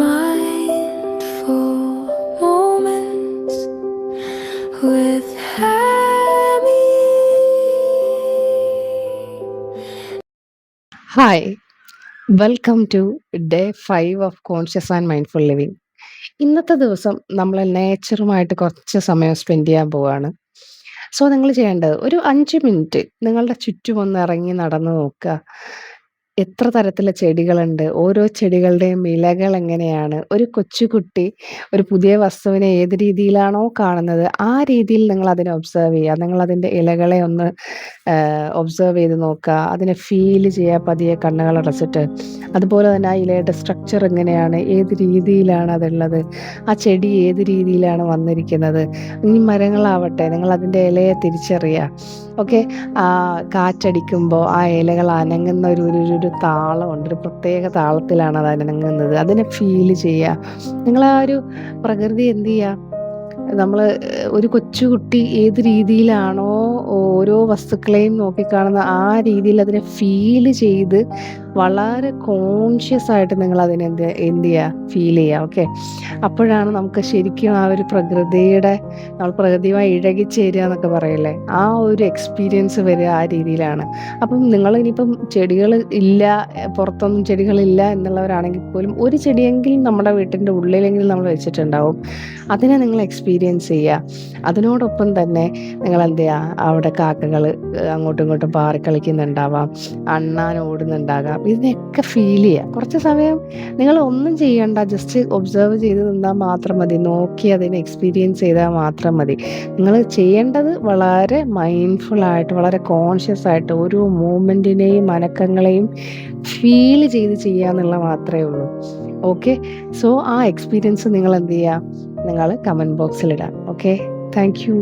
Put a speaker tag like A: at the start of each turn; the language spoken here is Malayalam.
A: Mindful moments with Hammy.
B: Hi, welcome to day 5 of conscious and mindful living. ഇന്നത്തെ ദിവസം നമ്മൾ നേച്ചറുമായിട്ട് കുറച്ച് സമയം സ്പെൻഡ് ചെയ്യാൻ പോവാണ്. സോ നിങ്ങൾ ചെയ്യേണ്ടത് ഒരു 5 മിനിറ്റ് നിങ്ങളുടെ ചുറ്റും ഒന്ന് ഇറങ്ങി നടന്ന് നോക്കുക. എത്ര തരത്തിലെ ചെടികളുണ്ട്, ഓരോ ചെടികളുടെയും ഇലകൾ എങ്ങനെയാണ്, ഒരു കൊച്ചുകുട്ടി ഒരു പുതിയ വസ്തുവിനെ ഏത് രീതിയിലാണോ കാണുന്നത് ആ രീതിയിൽ നിങ്ങൾ അതിനെ ഒബ്സർവ് ചെയ്യുക. നിങ്ങൾ അതിൻ്റെ ഇലകളെ ഒന്ന് ഒബ്സർവ് ചെയ്ത് നോക്കുക, അതിനെ ഫീൽ ചെയ്യുക പതിയെ കണ്ണുകൾ അടച്ചിട്ട്. അതുപോലെ തന്നെ ആ ഇലയുടെ സ്ട്രക്ചർ എങ്ങനെയാണ്, ഏത് രീതിയിലാണ് അതുള്ളത്, ആ ചെടി ഏത് രീതിയിലാണ് വന്നിരിക്കുന്നത്. ഇനി മരങ്ങളാവട്ടെ, നിങ്ങൾ അതിൻ്റെ ഇലയെ തിരിച്ചറിയുക. ഓക്കെ, ആ കാറ്റടിക്കുമ്പോൾ ആ ഇലകൾ അനങ്ങുന്ന ഒരു താളമുണ്ട്, ഒരു പ്രത്യേക താളത്തിലാണ് അത് അനങ്ങുന്നത്. അതിനെ ഫീൽ ചെയ്യുക. നിങ്ങൾ ആ ഒരു പ്രകൃതി എന്ത് ചെയ്യുക, നമ്മൾ ഒരു കൊച്ചുകുട്ടി ഏത് രീതിയിലാണോ ഓരോ വസ്തുക്കളെയും നോക്കിക്കാണുന്ന ആ രീതിയിൽ അതിനെ ഫീൽ ചെയ്ത് വളരെ കോൺഷ്യസ് ആയിട്ട് നിങ്ങൾ അതിനെ എന്ത് ചെയ്യുക, ഫീൽ ചെയ്യുക. ഓക്കെ, അപ്പോഴാണ് നമുക്ക് ശരിക്കും ആ ഒരു പ്രകൃതിയുടെ, നമ്മൾ പ്രകൃതിയുമായി ഇഴകിച്ചേരുക എന്നൊക്കെ പറയില്ലേ, ആ ഒരു എക്സ്പീരിയൻസ് വരിക ആ രീതിയിലാണ്. അപ്പം നിങ്ങൾ ഇനിയിപ്പം ചെടികൾ ഇല്ല, പുറത്തൊന്നും ചെടികളില്ല എന്നുള്ളവരാണെങ്കിൽ പോലും ഒരു ചെടിയെങ്കിലും നമ്മുടെ വീട്ടിൻ്റെ ഉള്ളിലെങ്കിലും നമ്മൾ വെച്ചിട്ടുണ്ടാവും. അതിനെ നിങ്ങൾ എക്സ്പീരിയൻസ് ചെയ്യുക. അതിനോടൊപ്പം തന്നെ നിങ്ങൾ എന്ത് ചെയ്യുക, അവിടെ കാക്കകൾ അങ്ങോട്ടും ഇങ്ങോട്ടും പാറി കളിക്കുന്നുണ്ടാവാം, അണ്ണാൻ ഓടുന്നുണ്ടാകാം. ഇതിനെയൊക്കെ ഫീൽ ചെയ്യുക. കുറച്ച് സമയം നിങ്ങൾ ഒന്നും ചെയ്യണ്ട, ജസ്റ്റ് ഒബ്സർവ് ചെയ്ത് നിന്നാൽ മാത്രം മതി, നോക്കി അതിനെ എക്സ്പീരിയൻസ് ചെയ്താൽ മാത്രം മതി. നിങ്ങൾ ചെയ്യേണ്ടത് വളരെ മൈൻഡ്ഫുള്ളായിട്ട്, വളരെ കോൺഷ്യസ് ആയിട്ട് ഓരോ മൂമെൻറ്റിനെയും അനക്കങ്ങളെയും ഫീൽ ചെയ്ത് ചെയ്യുക എന്നുള്ള മാത്രമേ ഉള്ളൂ. ഓക്കെ, സോ ആ എക്സ്പീരിയൻസ് നിങ്ങൾ എന്ത് ചെയ്യുക, നിങ്ങൾ കമൻറ്റ് ബോക്സിലിടാം. Okay, thank U.